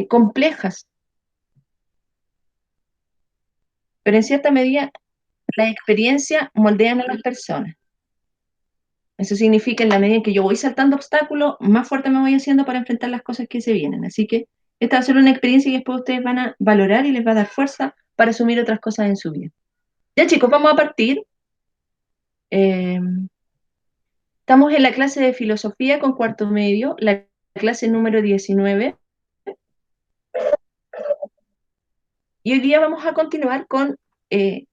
complejas, pero en cierta medida la experiencia moldean a las personas. Eso significa en la medida en que yo voy saltando obstáculos, más fuerte me voy haciendo para enfrentar las cosas que se vienen. Así que esta va a ser una experiencia que después ustedes van a valorar y les va a dar fuerza para asumir otras cosas en su vida. Ya chicos, vamos a partir. Eh, Estamos en la clase de filosofía con cuarto medio, la clase número 19, y hoy día vamos a continuar con eh,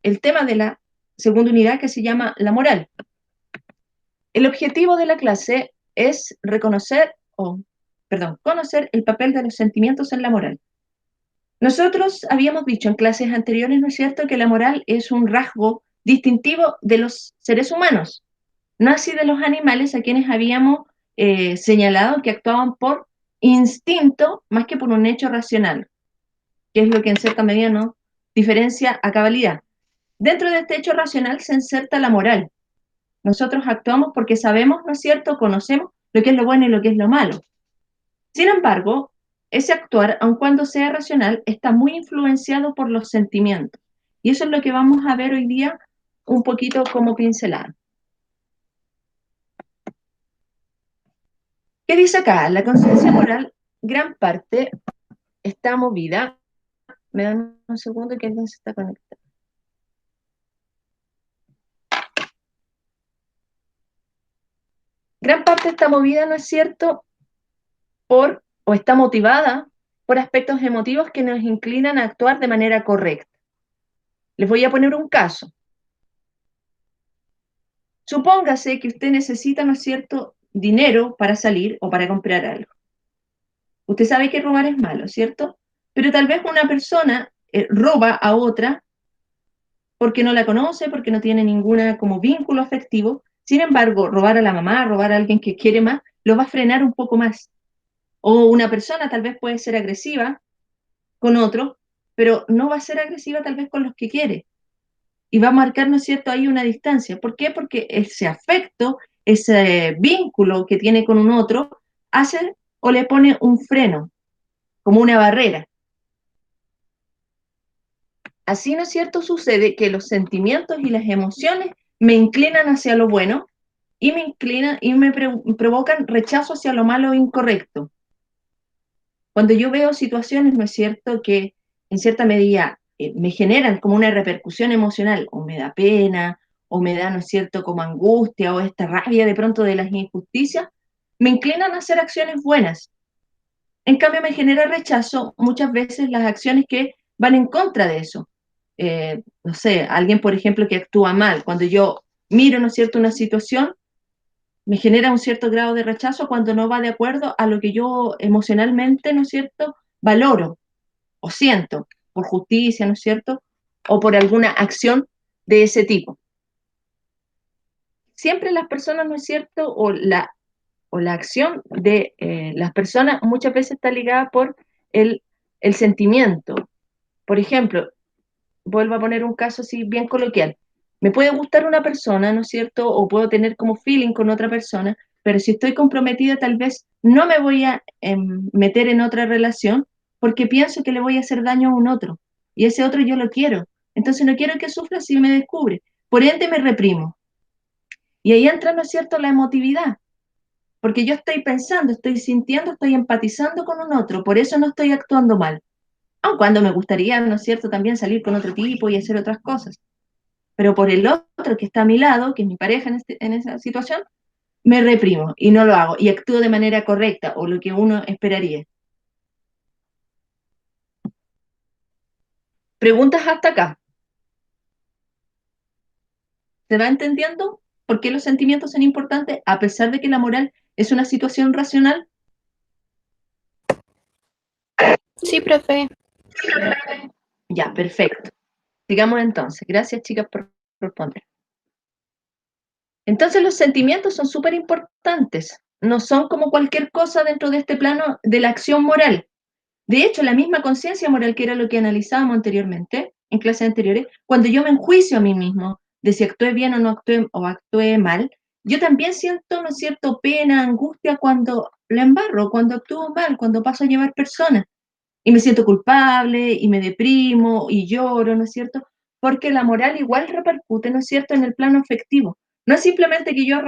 el tema de la segunda unidad que se llama la moral. El objetivo de la clase es conocer el papel de los sentimientos en la moral. Nosotros habíamos dicho en clases anteriores, ¿no es cierto?, que la moral es un rasgo distintivo de los seres humanos, no así de los animales a quienes habíamos señalado que actuaban por instinto más que por un hecho racional, que es lo que en cierta medida nos diferencia a cabalidad. Dentro de este hecho racional se inserta la moral. Nosotros actuamos porque sabemos, ¿no es cierto?, conocemos lo que es lo bueno y lo que es lo malo. Sin embargo, ese actuar, aun cuando sea racional, está muy influenciado por los sentimientos. Y eso es lo que vamos a ver hoy día un poquito como pincelada. ¿Qué dice acá? La conciencia moral, gran parte, está movida. Me dan un segundo que alguien se está conectando. Gran parte está movida, ¿no es cierto?, o está motivada por aspectos emotivos que nos inclinan a actuar de manera correcta. Les voy a poner un caso. Supóngase que usted necesita, ¿no es cierto?, dinero para salir o para comprar algo. Usted sabe que robar es malo, ¿cierto? Pero tal vez una persona roba a otra porque no la conoce, porque no tiene ninguna como vínculo afectivo. Sin embargo, robar a la mamá, robar a alguien que quiere más, lo va a frenar un poco más. O una persona tal vez puede ser agresiva con otro, pero no va a ser agresiva tal vez con los que quiere. Y va a marcar, ¿no es cierto?, ahí una distancia. ¿Por qué? Porque ese afecto, ese vínculo que tiene con un otro, hace o le pone un freno, como una barrera. Así, ¿no es cierto?, sucede que los sentimientos y las emociones me inclinan hacia lo bueno y me inclinan y me provocan rechazo hacia lo malo e incorrecto. Cuando yo veo situaciones, ¿no es cierto?, que en cierta medida me generan como una repercusión emocional, o me da pena, o me da, ¿no es cierto?, como angustia, o esta rabia de pronto de las injusticias, me inclinan a hacer acciones buenas. En cambio, me genera rechazo muchas veces las acciones que van en contra de eso. No sé, alguien, por ejemplo, que actúa mal, cuando yo miro, ¿no es cierto?, una situación, me genera un cierto grado de rechazo cuando no va de acuerdo a lo que yo emocionalmente, ¿no es cierto?, valoro o siento por justicia, ¿no es cierto?, o por alguna acción de ese tipo. Siempre las personas, ¿no es cierto?, o la acción de las personas muchas veces está ligada por el sentimiento. Por ejemplo, vuelvo a poner un caso así bien coloquial. Me puede gustar una persona, ¿no es cierto? O puedo tener como feeling con otra persona, pero si estoy comprometida tal vez no me voy a meter en otra relación porque pienso que le voy a hacer daño a un otro. Y ese otro yo lo quiero. Entonces no quiero que sufra si me descubre. Por ende me reprimo. Y ahí entra, ¿no es cierto?, la emotividad. Porque yo estoy pensando, estoy sintiendo, estoy empatizando con un otro. Por eso no estoy actuando mal. Aun cuando me gustaría, ¿no es cierto?, también salir con otro tipo y hacer otras cosas. Pero por el otro que está a mi lado, que es mi pareja en esa situación, me reprimo y no lo hago y actúo de manera correcta o lo que uno esperaría. Preguntas hasta acá. ¿Se va entendiendo por qué los sentimientos son importantes a pesar de que la moral es una situación racional? Sí, profe. Ya, perfecto. Sigamos entonces. Gracias, chicas, por responder. Entonces los sentimientos son súper importantes. No son como cualquier cosa dentro de este plano de la acción moral. De hecho, la misma conciencia moral, que era lo que analizábamos anteriormente, en clases anteriores, cuando yo me enjuicio a mí mismo de si actué bien o no actué o actué mal, yo también siento, ¿no es cierto?, pena, angustia cuando la embarro, cuando actúo mal, cuando paso a llevar personas. Y me siento culpable, y me deprimo, y lloro, ¿no es cierto? Porque la moral igual repercute, ¿no es cierto?, en el plano afectivo. No es simplemente que yo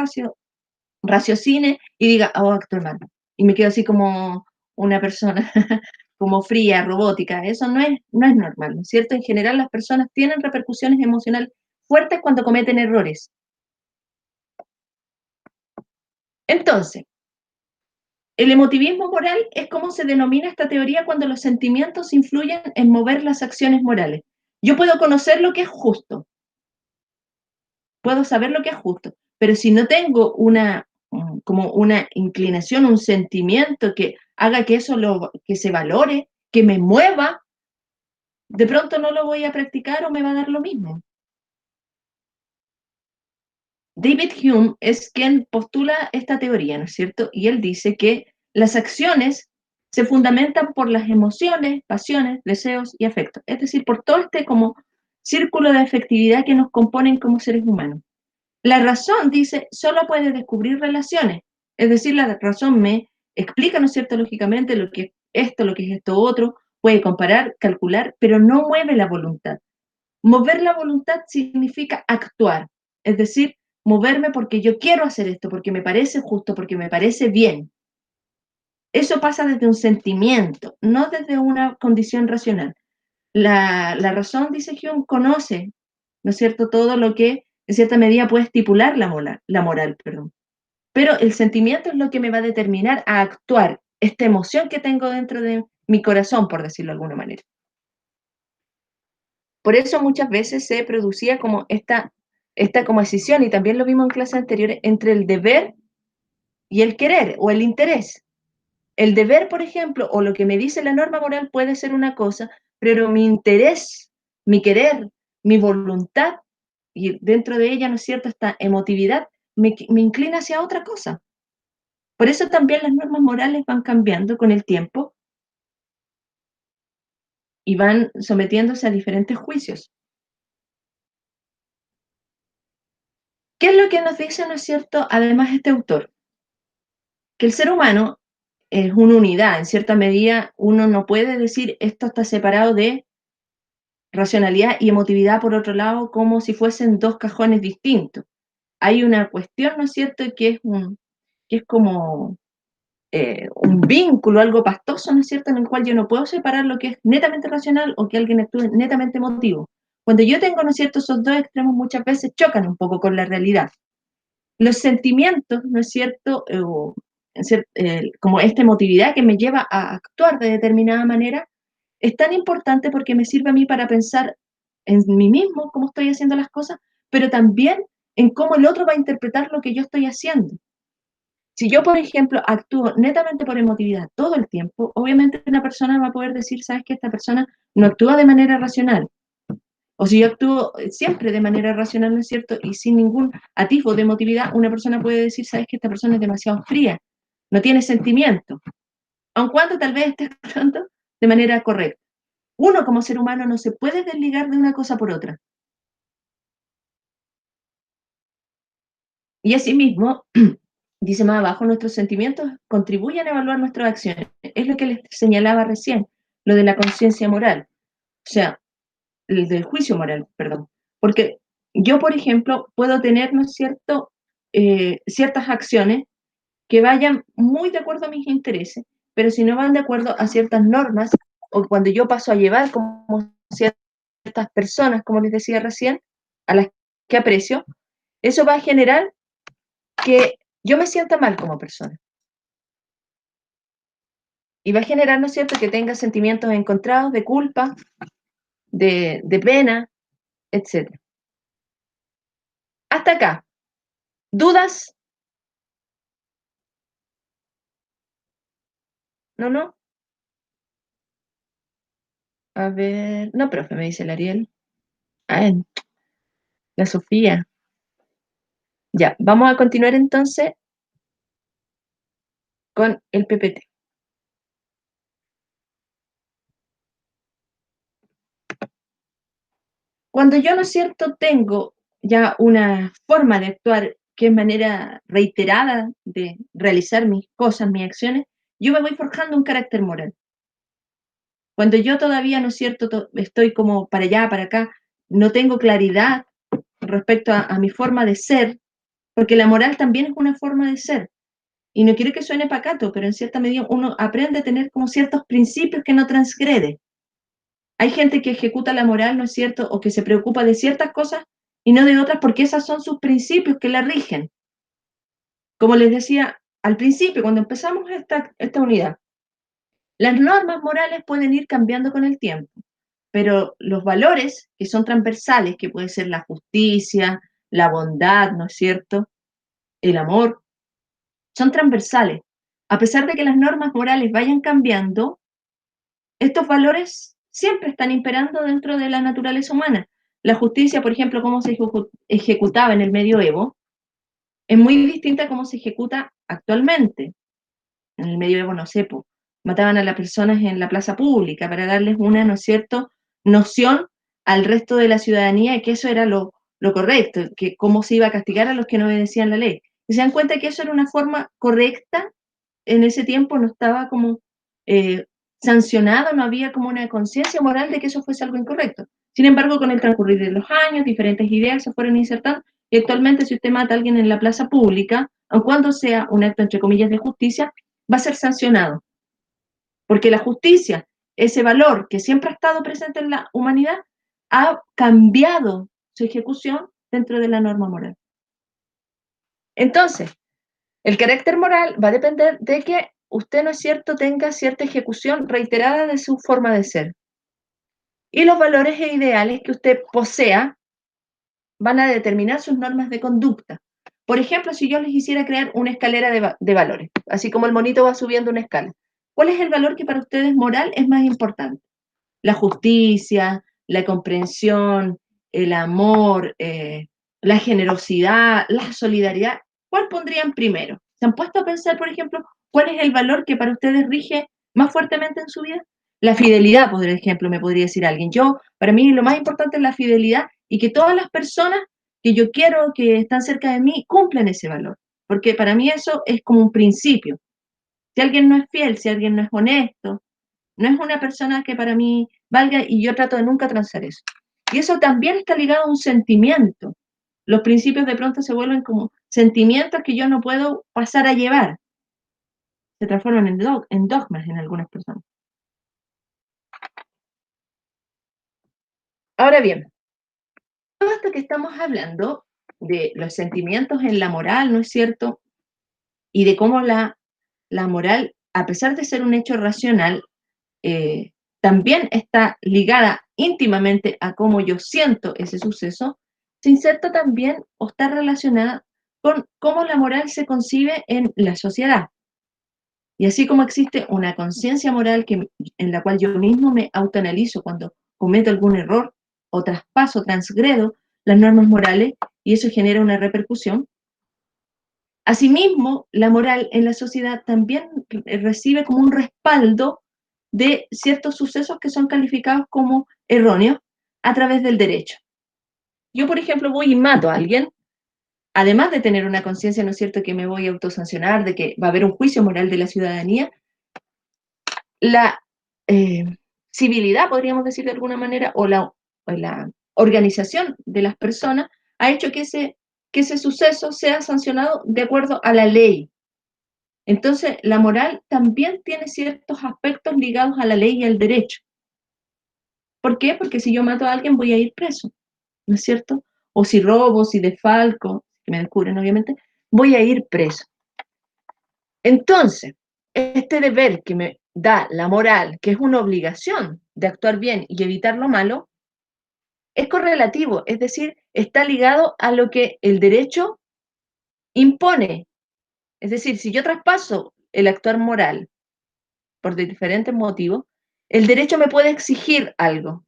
raciocine y diga, oh, actúo mal. Y me quedo así como una persona como fría, robótica. Eso no es normal, ¿no es cierto? En general las personas tienen repercusiones emocionales fuertes cuando cometen errores. Entonces, el emotivismo moral es como se denomina esta teoría cuando los sentimientos influyen en mover las acciones morales. Yo puedo conocer lo que es justo, puedo saber lo que es justo, pero si no tengo como una inclinación, un sentimiento que haga que eso que se valore, que me mueva, de pronto no lo voy a practicar o me va a dar lo mismo. David Hume es quien postula esta teoría, ¿no es cierto? Y él dice que las acciones se fundamentan por las emociones, pasiones, deseos y afectos, es decir, por todo este como círculo de afectividad que nos componen como seres humanos. La razón, dice, solo puede descubrir relaciones, es decir, la razón me explica, ¿no es cierto?, lógicamente lo que es esto, lo que es esto otro, puede comparar, calcular, pero no mueve la voluntad. Mover la voluntad significa actuar, es decir, moverme porque yo quiero hacer esto, porque me parece justo, porque me parece bien. Eso pasa desde un sentimiento, no desde una condición racional. La razón, dice Hume, conoce, ¿no es cierto?, todo lo que en cierta medida puede estipular la moral, perdón. Pero el sentimiento es lo que me va a determinar a actuar, esta emoción que tengo dentro de mi corazón, por decirlo de alguna manera. Por eso muchas veces se producía como esta como escisión, y también lo vimos en clases anteriores, entre el deber y el querer o el interés. El deber, por ejemplo, o lo que me dice la norma moral puede ser una cosa, pero mi interés, mi querer, mi voluntad, y dentro de ella, ¿no es cierto?, esta emotividad, me inclina hacia otra cosa. Por eso también las normas morales van cambiando con el tiempo y van sometiéndose a diferentes juicios. ¿Qué es lo que nos dice, no es cierto, además este autor? Que el ser humano es una unidad, en cierta medida uno no puede decir esto está separado de racionalidad y emotividad por otro lado como si fuesen dos cajones distintos. Hay una cuestión, ¿no es cierto?, que es como un vínculo, algo pastoso, ¿no es cierto?, en el cual yo no puedo separar lo que es netamente racional o que alguien actúe netamente emotivo. Cuando yo tengo, ¿no es cierto?, esos dos extremos muchas veces chocan un poco con la realidad. Los sentimientos, ¿no es cierto?, como esta emotividad que me lleva a actuar de determinada manera, es tan importante porque me sirve a mí para pensar en mí mismo, cómo estoy haciendo las cosas, pero también en cómo el otro va a interpretar lo que yo estoy haciendo. Si yo, por ejemplo, actúo netamente por emotividad todo el tiempo, obviamente una persona va a poder decir, sabes que esta persona no actúa de manera racional. O si yo actúo siempre de manera racional, ¿no es cierto?, y sin ningún atisbo de emotividad, una persona puede decir, sabes que esta persona es demasiado fría, no tiene sentimiento, aun cuando tal vez esté actuando de manera correcta. Uno como ser humano no se puede desligar de una cosa por otra. Y asimismo, dice más abajo, nuestros sentimientos contribuyen a evaluar nuestras acciones. Es lo que les señalaba recién, lo de la conciencia moral, o sea, el del juicio moral, perdón. Porque yo, por ejemplo, puedo tener, ¿no es cierto?, ciertas acciones que vayan muy de acuerdo a mis intereses, pero si no van de acuerdo a ciertas normas, o cuando yo paso a llevar como ciertas personas, como les decía recién, a las que aprecio, eso va a generar que yo me sienta mal como persona. Y va a generar, ¿no es cierto?, que tenga sentimientos encontrados de culpa, de pena, etc. Hasta acá. ¿Dudas? ¿No, no? A ver. No, profe, me dice el Ariel. Ah, la Sofía. Ya, vamos a continuar entonces con el PPT. Cuando yo, ¿no es cierto?, tengo ya una forma de actuar que es manera reiterada de realizar mis cosas, mis acciones, yo me voy forjando un carácter moral. Cuando yo todavía, ¿no es cierto?, estoy como para allá, para acá, no tengo claridad respecto a mi forma de ser, porque la moral también es una forma de ser. Y no quiero que suene pacato, pero en cierta medida uno aprende a tener como ciertos principios que no transgrede. Hay gente que ejecuta la moral, ¿no es cierto?, o que se preocupa de ciertas cosas y no de otras porque esas son sus principios que la rigen. Como les decía al principio, cuando empezamos esta unidad, las normas morales pueden ir cambiando con el tiempo, pero los valores que son transversales, que puede ser la justicia, la bondad, ¿no es cierto?, el amor, son transversales. A pesar de que las normas morales vayan cambiando, estos valores siempre están imperando dentro de la naturaleza humana. La justicia, por ejemplo, cómo se ejecutaba en el medioevo, es muy distinta a cómo se ejecuta actualmente. En el medioevo, no sé, mataban a las personas en la plaza pública para darles una, ¿no es cierto?, noción al resto de la ciudadanía de que eso era lo correcto, que cómo se iba a castigar a los que no obedecían la ley. Y se dan cuenta que eso era una forma correcta, en ese tiempo no estaba como eh, sancionado, no había como una conciencia moral de que eso fuese algo incorrecto. Sin embargo, con el transcurrir de los años, diferentes ideas se fueron insertando y actualmente si usted mata a alguien en la plaza pública, aun cuando sea un acto entre comillas de justicia, va a ser sancionado. Porque la justicia, ese valor que siempre ha estado presente en la humanidad, ha cambiado su ejecución dentro de la norma moral. Entonces, el carácter moral va a depender de que usted, ¿no es cierto?, tenga cierta ejecución reiterada de su forma de ser. Y los valores e ideales que usted posea van a determinar sus normas de conducta. Por ejemplo, si yo les quisiera crear una escalera de valores, así como el monito va subiendo una escala, ¿cuál es el valor que para ustedes moral es más importante? La justicia, la comprensión, el amor, la generosidad, la solidaridad. ¿Cuál pondrían primero? ¿Se han puesto a pensar, por ejemplo, cuál es el valor que para ustedes rige más fuertemente en su vida? La fidelidad, por ejemplo, me podría decir alguien. Yo, para mí lo más importante es la fidelidad y que todas las personas que yo quiero, que están cerca de mí, cumplan ese valor. Porque para mí eso es como un principio. Si alguien no es fiel, si alguien no es honesto, no es una persona que para mí valga y yo trato de nunca transar eso. Y eso también está ligado a un sentimiento. Los principios de pronto se vuelven como sentimientos que yo no puedo pasar a llevar. Se transforman en dogmas en algunas personas. Ahora bien, todo esto que estamos hablando de los sentimientos en la moral, ¿no es cierto? Y de cómo la moral, a pesar de ser un hecho racional, también está ligada íntimamente a cómo yo siento ese suceso, se inserta también o está relacionada con cómo la moral se concibe en la sociedad. Y así como existe una conciencia moral en la cual yo mismo me autoanalizo cuando cometo algún error o traspaso, transgredo las normas morales y eso genera una repercusión, asimismo, la moral en la sociedad también recibe como un respaldo de ciertos sucesos que son calificados como erróneos a través del derecho. Yo, por ejemplo, voy y mato a alguien, además de tener una conciencia, ¿no es cierto?, que me voy a autosancionar, de que va a haber un juicio moral de la ciudadanía, la eh, civilidad, podríamos decir de alguna manera, o la organización de las personas ha hecho que ese suceso sea sancionado de acuerdo a la ley. Entonces, la moral también tiene ciertos aspectos ligados a la ley y al derecho. ¿Por qué? Porque si yo mato a alguien voy a ir preso, ¿no es cierto? O si robo, si defalco, que me descubren obviamente, voy a ir preso. Entonces, este deber que me da la moral, que es una obligación de actuar bien y evitar lo malo, es correlativo, es decir, está ligado a lo que el derecho impone. Es decir, si yo traspaso el actuar moral por diferentes motivos, el derecho me puede exigir algo.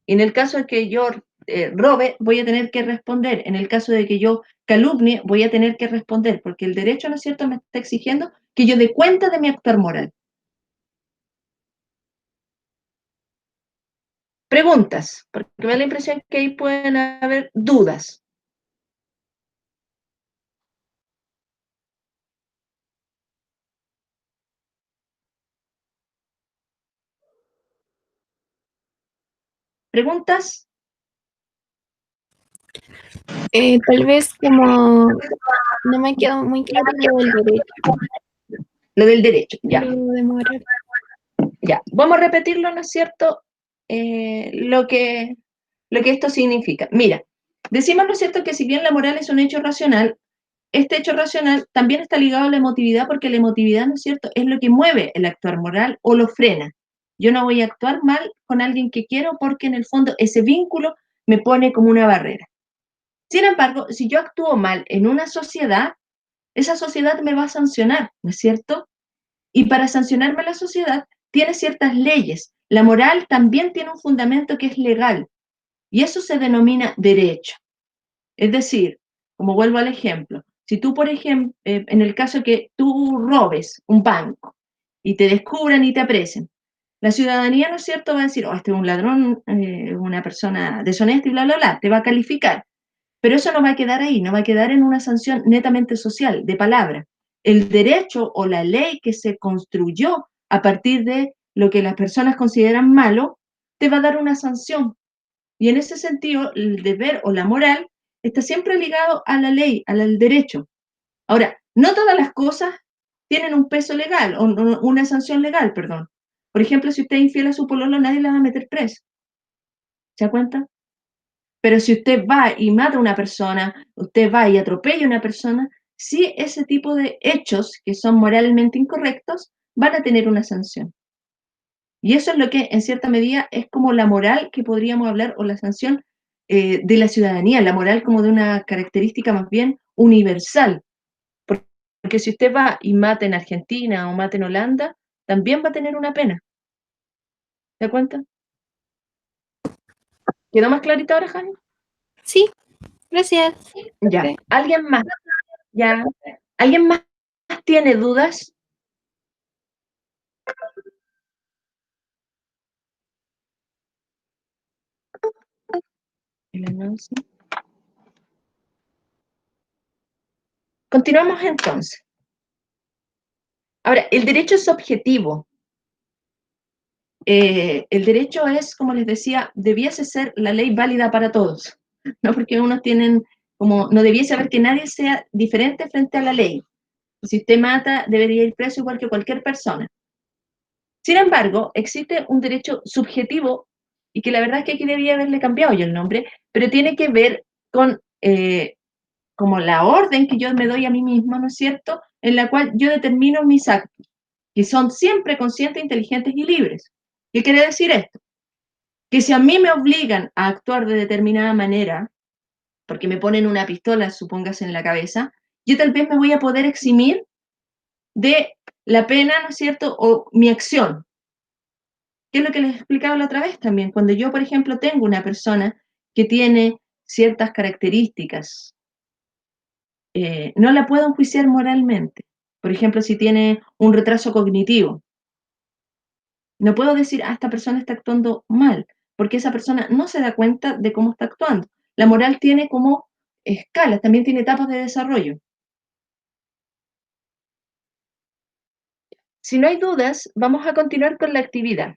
Y en el caso de que yo robe, voy a tener que responder. En el caso de que yo calumnie, voy a tener que responder, porque el derecho, ¿no es cierto?, me está exigiendo que yo dé cuenta de mi actuar moral. Preguntas, porque me da la impresión que ahí pueden haber dudas. ¿Preguntas? Tal vez como no me quedó muy claro lo del derecho, Lo del derecho, ya. lo de moral. Ya, vamos a repetirlo, ¿no es cierto? Lo que esto significa. Mira, decimos, ¿no es cierto?, que si bien la moral es un hecho racional, este hecho racional también está ligado a la emotividad, porque la emotividad, ¿no es cierto?, es lo que mueve el actuar moral o lo frena. Yo no voy a actuar mal con alguien que quiero porque en el fondo ese vínculo me pone como una barrera. Sin embargo, si yo actúo mal en una sociedad, esa sociedad me va a sancionar, ¿no es cierto? Y para sancionarme la sociedad tiene ciertas leyes. La moral también tiene un fundamento que es legal y eso se denomina derecho. Es decir, como vuelvo al ejemplo, si tú, por ejemplo, en el caso que tú robes un banco y te descubran y te apresen, la ciudadanía, ¿no es cierto?, va a decir, oh, este es un ladrón, una persona deshonesta y bla, bla, bla, te va a calificar. Pero eso no va a quedar ahí, no va a quedar en una sanción netamente social, de palabra. El derecho o la ley que se construyó a partir de lo que las personas consideran malo, te va a dar una sanción. Y en ese sentido, el deber o la moral está siempre ligado a la ley, al derecho. Ahora, no todas las cosas tienen un peso legal, o una sanción legal, perdón. Por ejemplo, si usted es infiel a su pololo, nadie la va a meter preso. ¿Se da cuenta? Pero si usted va y mata a una persona, usted va y atropella a una persona, sí, ese tipo de hechos que son moralmente incorrectos van a tener una sanción. Y eso es lo que, en cierta medida, es como la moral que podríamos hablar, o la sanción de la ciudadanía, la moral como de una característica más bien universal. Porque si usted va y mata en Argentina o mata en Holanda, también va a tener una pena. ¿Se da cuenta? ¿Quedó más clarito ahora, Jaime? Sí, gracias. Ya. profe. ¿Alguien más? ¿Ya? ¿Alguien más tiene dudas? El anuncio. Continuamos entonces. Ahora, el derecho es objetivo. El derecho es, como les decía, debiese ser la ley válida para todos, ¿no? Porque unos tienen como, no debiese haber que nadie sea diferente frente a la ley. Si usted mata, debería ir preso igual que cualquier persona. Sin embargo, existe un derecho subjetivo, y que la verdad es que aquí debía haberle cambiado yo el nombre, pero tiene que ver con como la orden que yo me doy a mí misma, ¿no es cierto?, en la cual yo determino mis actos, que son siempre conscientes, inteligentes y libres. ¿Qué quiere decir esto? Que si a mí me obligan a actuar de determinada manera, porque me ponen una pistola, supóngase, en la cabeza, yo tal vez me voy a poder eximir de la pena, ¿no es cierto?, o mi acción. ¿Qué es lo que les explicaba la otra vez también? Cuando yo, por ejemplo, tengo una persona que tiene ciertas características, no la puedo enjuiciar moralmente. Por ejemplo, si tiene un retraso cognitivo, no puedo decir, ah, esta persona está actuando mal, porque esa persona no se da cuenta de cómo está actuando. La moral tiene como escalas, también tiene etapas de desarrollo. Si no hay dudas, vamos a continuar con la actividad.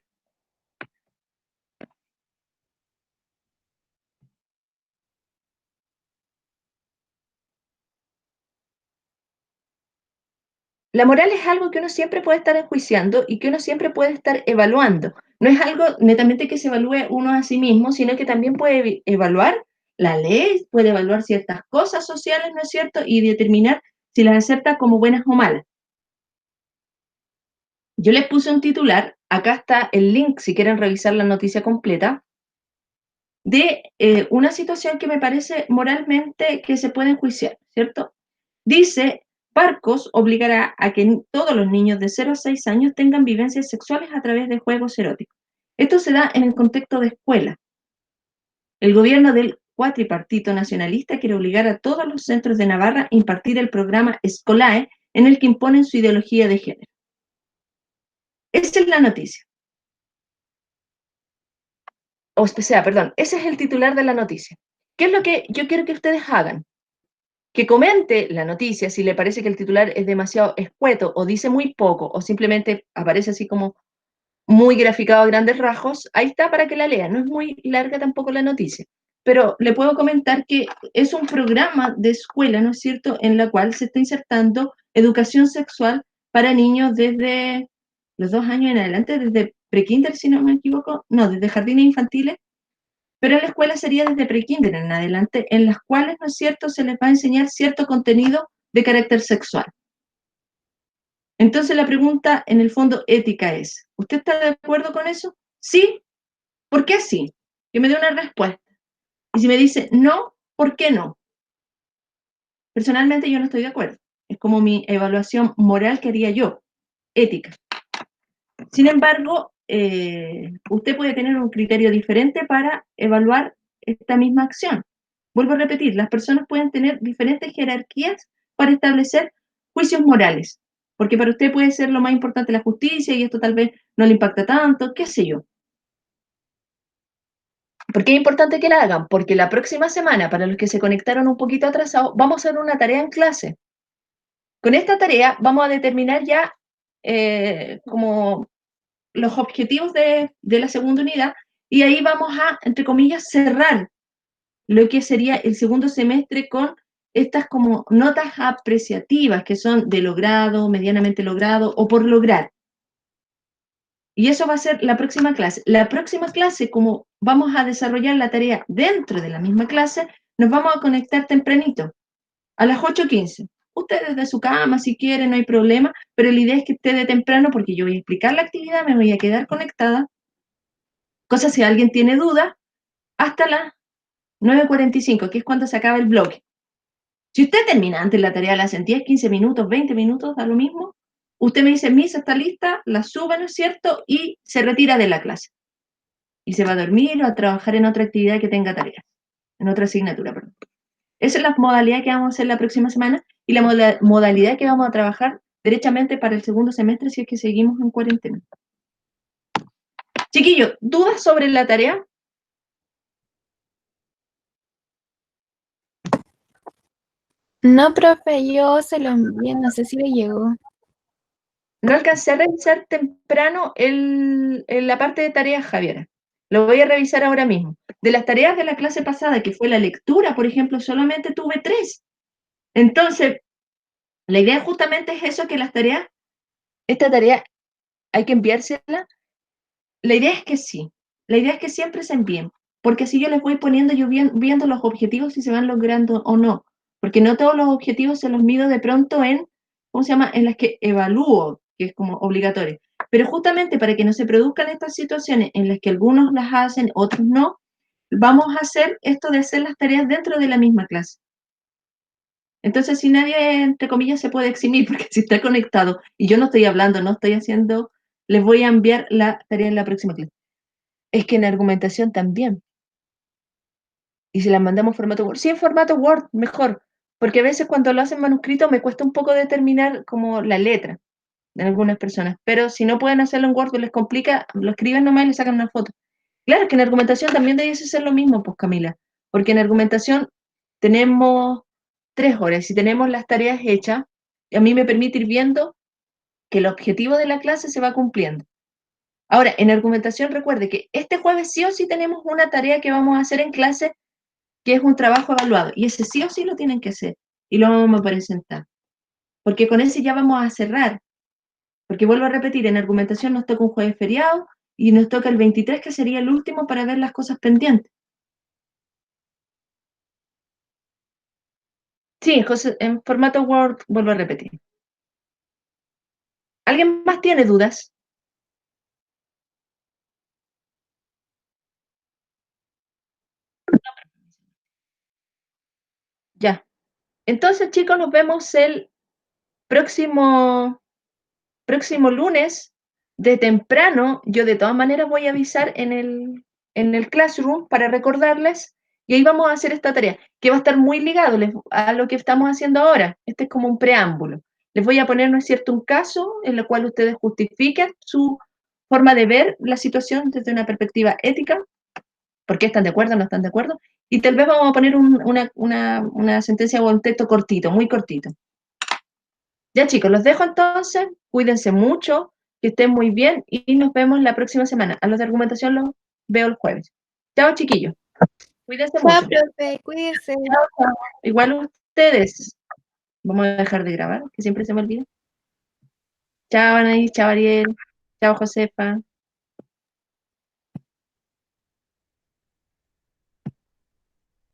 La moral es algo que uno siempre puede estar enjuiciando y que uno siempre puede estar evaluando. No es algo netamente que se evalúe uno a sí mismo, sino que también puede evaluar la ley, puede evaluar ciertas cosas sociales, ¿no es cierto?, y determinar si las acepta como buenas o malas. Yo les puse un titular, acá está el link si quieren revisar la noticia completa, de una situación que me parece moralmente que se puede enjuiciar, ¿cierto? Dice, Parcos obligará a que todos los niños de 0 a 6 años tengan vivencias sexuales a través de juegos eróticos. Esto se da en el contexto de escuela. El gobierno del cuatripartito nacionalista quiere obligar a todos los centros de Navarra a impartir el programa Escolae, en el que imponen su ideología de género. Esa es la noticia. O sea, perdón, ese es el titular de la noticia. ¿Qué es lo que yo quiero que ustedes hagan? Que comente la noticia si le parece que el titular es demasiado escueto o dice muy poco o simplemente aparece así como muy graficado a grandes rasgos, ahí está para que la lea, no es muy larga tampoco la noticia, pero le puedo comentar que es un programa de escuela, ¿no es cierto?, en la cual se está insertando educación sexual para niños desde los 2 años en adelante, desde prekinder, si no me equivoco, no, desde jardines infantiles, pero en la escuela sería desde prekinder en adelante, en las cuales, ¿no es cierto?, se les va a enseñar cierto contenido de carácter sexual. Entonces la pregunta, en el fondo, ética es, ¿usted está de acuerdo con eso? Sí. ¿Por qué sí? Que me dé una respuesta. Y si me dice no, ¿por qué no? Personalmente yo no estoy de acuerdo. Es como mi evaluación moral que haría yo, ética. Sin embargo, usted puede tener un criterio diferente para evaluar esta misma acción. Vuelvo a repetir, las personas pueden tener diferentes jerarquías para establecer juicios morales, porque para usted puede ser lo más importante la justicia y esto tal vez no le impacta tanto, qué sé yo. ¿Por qué es importante que la hagan? Porque la próxima semana, para los que se conectaron un poquito atrasados, vamos a hacer una tarea en clase. Con esta tarea vamos a determinar ya como los objetivos de la segunda unidad y ahí vamos a, entre comillas, cerrar lo que sería el segundo semestre con estas como notas apreciativas que son de logrado, medianamente logrado o por lograr. Y eso va a ser la próxima clase. La próxima clase, como vamos a desarrollar la tarea dentro de la misma clase, nos vamos a conectar tempranito, a las 8:15. Usted desde su cama, si quiere, no hay problema, pero la idea es que esté de temprano porque yo voy a explicar la actividad, me voy a quedar conectada. Cosa si alguien tiene duda, hasta las 9:45, que es cuando se acaba el bloque. Si usted termina antes la tarea, la hacen 10, 15 minutos, 20 minutos, da lo mismo. Usted me dice, Misa está lista, la sube, ¿no es cierto? Y se retira de la clase. Y se va a dormir o a trabajar en otra actividad que tenga tareas, en otra asignatura, perdón. Esa es la modalidad que vamos a hacer la próxima semana y la modalidad que vamos a trabajar derechamente para el segundo semestre si es que seguimos en cuarentena. Chiquillos, ¿dudas sobre la tarea? No, profe, yo se lo envié, no sé si le llegó. No alcancé a revisar temprano la parte de tareas, Javiera. Lo voy a revisar ahora mismo. De las tareas de la clase pasada, que fue la lectura, por ejemplo, solamente tuve 3. Entonces, la idea justamente es eso, que las tareas, esta tarea hay que enviársela. La idea es que sí. La idea es que siempre se envíen, porque así yo les voy poniendo, yo viendo los objetivos si se van logrando o no. Porque no todos los objetivos se los mido de pronto en, ¿cómo se llama?, en las que evalúo, que es como obligatorio. Pero justamente para que no se produzcan estas situaciones en las que algunos las hacen, otros no, vamos a hacer esto de hacer las tareas dentro de la misma clase. Entonces, si nadie, entre comillas, se puede eximir, porque si está conectado y yo no estoy hablando, no estoy haciendo, les voy a enviar la tarea en la próxima clase. Es que en argumentación también. Y si las mandamos en formato Word, sí, en formato Word, mejor, porque a veces cuando lo hacen manuscrito me cuesta un poco determinar como la letra de algunas personas, pero si no pueden hacerlo en Word o les complica, lo escriben nomás y le sacan una foto. Claro, que en argumentación también debe ser lo mismo, pues Camila, porque en argumentación tenemos 3 horas, si tenemos las tareas hechas, a mí me permite ir viendo que el objetivo de la clase se va cumpliendo. Ahora, en argumentación recuerde que este jueves sí o sí tenemos una tarea que vamos a hacer en clase, que es un trabajo evaluado, y ese sí o sí lo tienen que hacer, y lo vamos a presentar, porque con ese ya vamos a cerrar, porque vuelvo a repetir, en argumentación nos toca un jueves feriado, y nos toca el 23, que sería el último para ver las cosas pendientes. Sí, José, en formato Word, vuelvo a repetir. ¿Alguien más tiene dudas? Ya. Entonces, chicos, nos vemos el próximo lunes de temprano. Yo de todas maneras voy a avisar en el Classroom para recordarles y ahí vamos a hacer esta tarea, que va a estar muy ligado a lo que estamos haciendo ahora. Este es como un preámbulo. Les voy a poner, ¿no es cierto?, un caso en el cual ustedes justifiquen su forma de ver la situación desde una perspectiva ética, por qué están de acuerdo, no están de acuerdo, y tal vez vamos a poner una sentencia o un texto cortito, muy cortito. Ya chicos, los dejo entonces, cuídense mucho, Que estén muy bien y nos vemos la próxima semana. A los de argumentación los veo el jueves. Chao, chiquillos. Cuídense Chao, mucho. profe, cuídese. Chao, chao. Igual ustedes. Vamos a dejar de grabar, que siempre se me olvida. Chao, Anaís. Chao, Ariel. Chao, Josefa.